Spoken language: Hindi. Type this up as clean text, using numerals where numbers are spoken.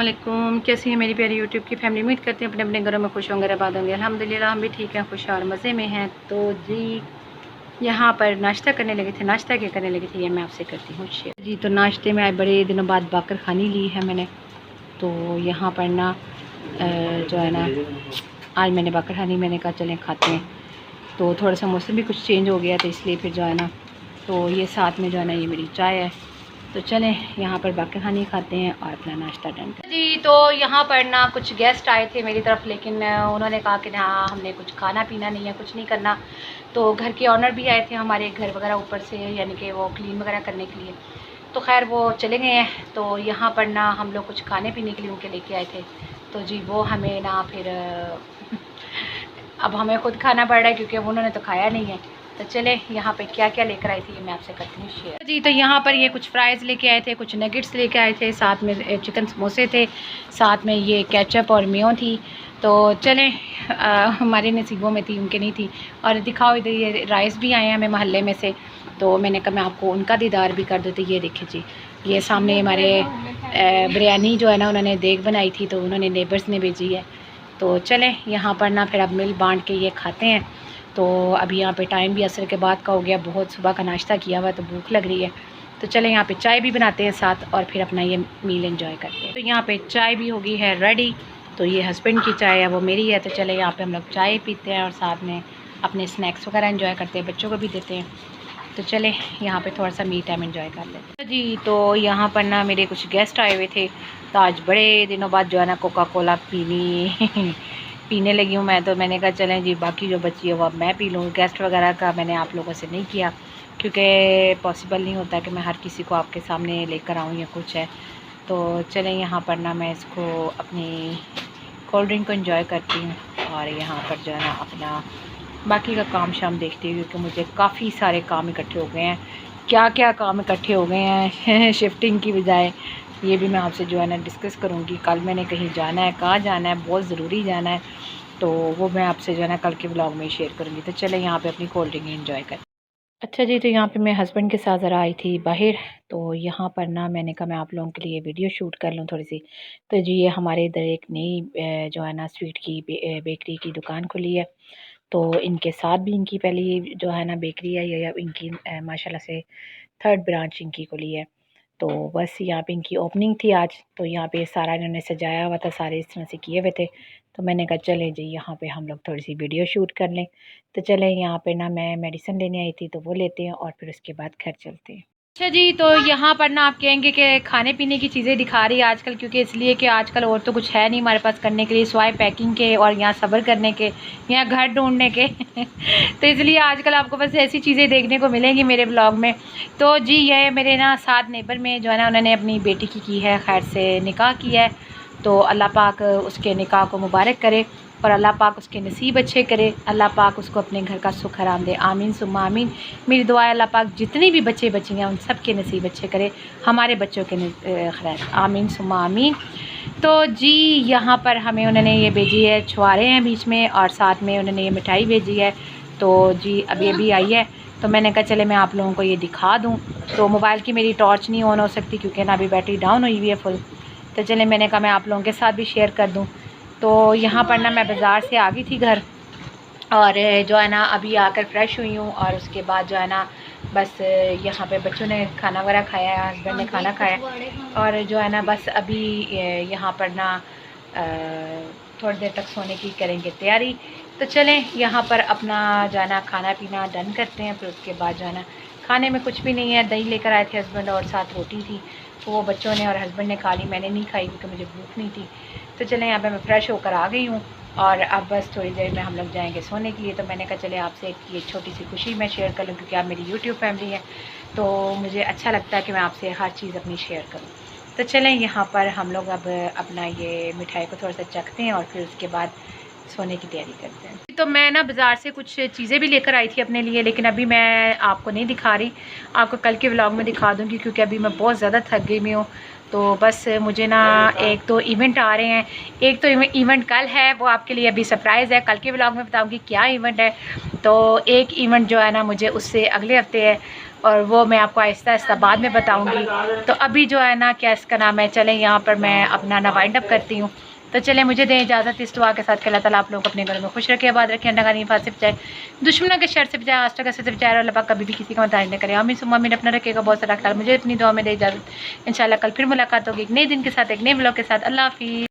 वालेकुम, कैसी है मेरी प्यारी यूट्यूब की फैमिली। उम्मीद करते हैं अपने अपने घरों में खुश होंगे, आबाद होंगे। अल्हम्दुलिल्लाह हम भी ठीक हैं, खुश और मज़े में हैं। तो जी यहाँ पर नाश्ता करने लगे थे। नाश्ता क्या करने लगे थे ये मैं आपसे करती हूँ शेयर। जी तो नाश्ते में आज बड़े दिनों बाद बाकर खानी ली है मैंने। तो यहाँ पर ना जो है ना आज मैंने बाकर खानी, मैंने कहा चलें खाते हैं। तो थोड़ा सा मौसम भी कुछ चेंज हो गया तो इसलिए फिर जो है ना तो ये साथ में जो है ना ये मेरी चाय है। तो चलें यहाँ पर बाकर खानी खाते हैं और अपना नाश्ता डन करते हैं। जी तो यहाँ पर ना कुछ गेस्ट आए थे मेरी तरफ, लेकिन उन्होंने कहा कि ना हमने कुछ खाना पीना नहीं है, कुछ नहीं करना। तो घर के ऑनर भी आए थे हमारे घर वगैरह ऊपर से, यानी कि वो क्लीन वगैरह करने के लिए। तो खैर वो चले गए हैं। तो यहाँ पर ना हम लोग कुछ खाने पीने के लिए उनके लेके आए थे। तो जी वो हमें ना फिर अब हमें खुद खाना पड़ रहा है क्योंकि उन्होंने तो खाया नहीं है। तो चले यहाँ पे क्या क्या लेकर आई थी ये मैं आपसे करती हूँ शेयर। जी तो यहाँ पर ये कुछ फ्राइज़ लेके आए थे, कुछ नगेट्स लेके आए थे, साथ में चिकन समोसे थे, साथ में ये केचप और मेयो थी। तो चले हमारे नसीबों में थी, उनके नहीं थी। और दिखाओ इधर ये राइस भी आए हैं हमें मोहल्ले में से। तो मैंने कहा मैं आपको उनका दीदार भी कर देती। ये देखिए जी, ये सामने हमारे बिरयानी जो है ना उन्होंने देग बनाई थी, तो उन्होंने नेबर्स ने भेजी है। तो चलें यहाँ पर ना फिर अब मिल बांट के ये खाते हैं। तो अभी यहाँ पे टाइम भी असर के बाद का हो गया, बहुत सुबह का नाश्ता किया हुआ तो भूख लग रही है। तो चलें यहाँ पे चाय भी बनाते हैं साथ और फिर अपना ये मील एंजॉय करते हैं। तो यहाँ पे चाय भी होगी है रेडी। तो ये हस्बैंड की चाय है, वो मेरी है। तो चले यहाँ पे हम लोग चाय पीते हैं और साथ में अपने स्नैक्स वगैरह एंजॉय करते हैं, बच्चों को भी देते हैं। तो चले यहाँ पे थोड़ा सा मी टाइम एंजॉय कर लेते हैं। जी तो यहाँ पर ना मेरे कुछ गेस्ट आए हुए थे, तो आज बड़े दिनों बाद जो है ना कोका कोला पीने लगी हूँ मैं। तो मैंने कहा चलें जी बाकी जो बची है वो अब मैं पी लूँ। गेस्ट वगैरह का मैंने आप लोगों से नहीं किया क्योंकि पॉसिबल नहीं होता कि मैं हर किसी को आपके सामने लेकर आऊँ या कुछ है। तो चलें यहाँ पर ना मैं इसको अपनी कोल्ड ड्रिंक को एंजॉय करती हूँ और यहाँ पर जो है ना अपना बाकी का काम शाम देखती हूँ, क्योंकि मुझे काफ़ी सारे काम इकट्ठे हो गए हैं। क्या क्या काम इकट्ठे हो गए हैं शिफ्टिंग की बजाय, ये भी मैं आपसे जो है ना डिस्कस करूँगी। कल मैंने कहीं जाना है, कहाँ जाना है, बहुत ज़रूरी जाना है, तो वो मैं आपसे जो है ना कल के व्लॉग में शेयर करूँगी। तो चलें यहाँ पे अपनी कोल्ड ड्रिंक एंजॉय करें। अच्छा जी तो यहाँ पे मैं हस्बैंड के साथ ज़रा आई थी बाहर। तो यहाँ पर ना मैंने कहा मैं आप लोगों के लिए वीडियो शूट कर लूँ थोड़ी सी। तो जी ये हमारे इधर एक नई जो है ना स्वीट की बेकरी की दुकान खुली है। तो इनके साथ भी इनकी पहली जो है ना बेकरी है, या इनकी माशाल्लाह से थर्ड ब्रांच इनकी खुली है। तो बस यहाँ पे इनकी ओपनिंग थी आज। तो यहाँ पे सारा इन्होंने सजाया हुआ था, सारे इस तरह से किए हुए थे। तो मैंने कहा चलें जी यहाँ पे हम लोग थोड़ी सी वीडियो शूट कर लें। तो चलें यहाँ पे ना मैं मेडिसिन लेने आई थी, तो वो लेते हैं और फिर उसके बाद घर चलते हैं। अच्छा जी तो यहाँ पर ना आप कहेंगे कि खाने पीने की चीज़ें दिखा रही है आजकल, क्योंकि इसलिए कि आजकल और तो कुछ है नहीं हमारे पास करने के लिए सिवाय पैकिंग के और यहाँ सब्र करने के, यहाँ घर ढूंढने के तो इसलिए आजकल आपको बस ऐसी चीज़ें देखने को मिलेंगी मेरे ब्लॉग में। तो जी ये मेरे ना साथ नेबर में जो है ना उन्होंने अपनी बेटी की है खैर से निकाह किया है। तो अल्लाह पाक उसके निकाह को मुबारक करे और अल्लाह पाक उसके नसीब अच्छे करे, अल्लाह पाक उसको अपने घर का सुख हराम दे। आमीन सुम्मा आमीन। मेरी दुआ है अल्लाह पाक जितने भी बच्चे बच्ची हैं उन सब के नसीब अच्छे करे, हमारे बच्चों के खैर आमीन सुम्मा आमीन। तो जी यहाँ पर हमें उन्होंने ये भेजी है, छुआरे हैं बीच में और साथ में उन्होंने ये मिठाई भेजी है। तो जी अभी आई है, तो मैंने कहा चले मैं आप लोगों को ये दिखा दूँ। तो मोबाइल की मेरी टॉर्च नहीं ऑन हो सकती क्योंकि ना अभी बैटरी डाउन हुई हुई है फुल। तो चले मैंने कहा मैं आप लोगों के साथ भी शेयर कर दूँ। तो यहाँ पर ना मैं बाज़ार से आ गई थी घर, और जो है ना अभी आकर फ्रेश हुई हूँ और उसके बाद जो है ना बस यहाँ पे बच्चों ने खाना वगैरह खाया है, हस्बैंड ने खाना खाया और जो है ना बस अभी यहाँ पर ना थोड़ी देर तक सोने की करेंगे तैयारी। तो चलें यहाँ पर अपना जाना खाना पीना डन करते हैं। फिर उसके बाद जो है ना खाने में कुछ भी नहीं है, दही लेकर आए थे हस्बैंड और साथ रोटी थी, तो वो बच्चों ने और हस्बैंड ने खा ली, मैंने नहीं खाई क्योंकि मुझे भूख नहीं थी। तो चलें यहाँ पे मैं फ़्रेश होकर आ गई हूँ और अब बस थोड़ी देर में हम लोग जाएंगे सोने के लिए। तो मैंने कहा चले आपसे एक ये छोटी सी खुशी मैं शेयर कर लूँ, क्योंकि आप मेरी यूट्यूब फैमिली है तो मुझे अच्छा लगता है कि मैं आपसे हर चीज़ अपनी शेयर करूँ। तो चलें यहाँ पर हम लोग अब अपना ये मिठाई को थोड़ा सा चखते हैं और फिर उसके बाद सोने की तैयारी करते हैं। तो मैं ना बाज़ार से कुछ चीज़ें भी लेकर आई थी अपने लिए, लेकिन अभी मैं आपको नहीं दिखा रही, आपको कल के व्लॉग में दिखा दूँगी क्योंकि अभी मैं बहुत ज़्यादा थक गई हुई हूँ। तो बस मुझे ना एक तो इवेंट आ रहे हैं, एक तो इवेंट कल है, वो आपके लिए अभी सरप्राइज़ है, कल के व्लॉग में बताऊंगी क्या इवेंट है। तो एक इवेंट जो है ना मुझे उससे अगले हफ्ते है, और वो मैं आपको आहिस्ता आहिस्ता बाद में बताऊंगी। तो अभी जो है ना क्या इसका नाम है, चलें यहाँ पर मैं अपना ना वाइंड अप करती हूँ। तो चले मुझे दें इजाज़त इस दुआ के साथ कि अल्लाह ताला आप लोग अपने घरों में खुश रखे, आबाद रखे, अंडा नहीं फांसी बचाए, दुश्मनों के शर से बचाए, आस्था से बचाए, और अल्लाह पाक कभी भी किसी का मदद न करे। आमीन सुम्मा आमीन। अपना रखेगा बहुत सारा ख्याल। मुझे अपनी दुआ में दे इजाज़त। इंशाल्लाह कल फिर मुलाकात होगी एक नए दिन के साथ, एक नए ब्लॉग के साथ। अल्लाह हाफिज़।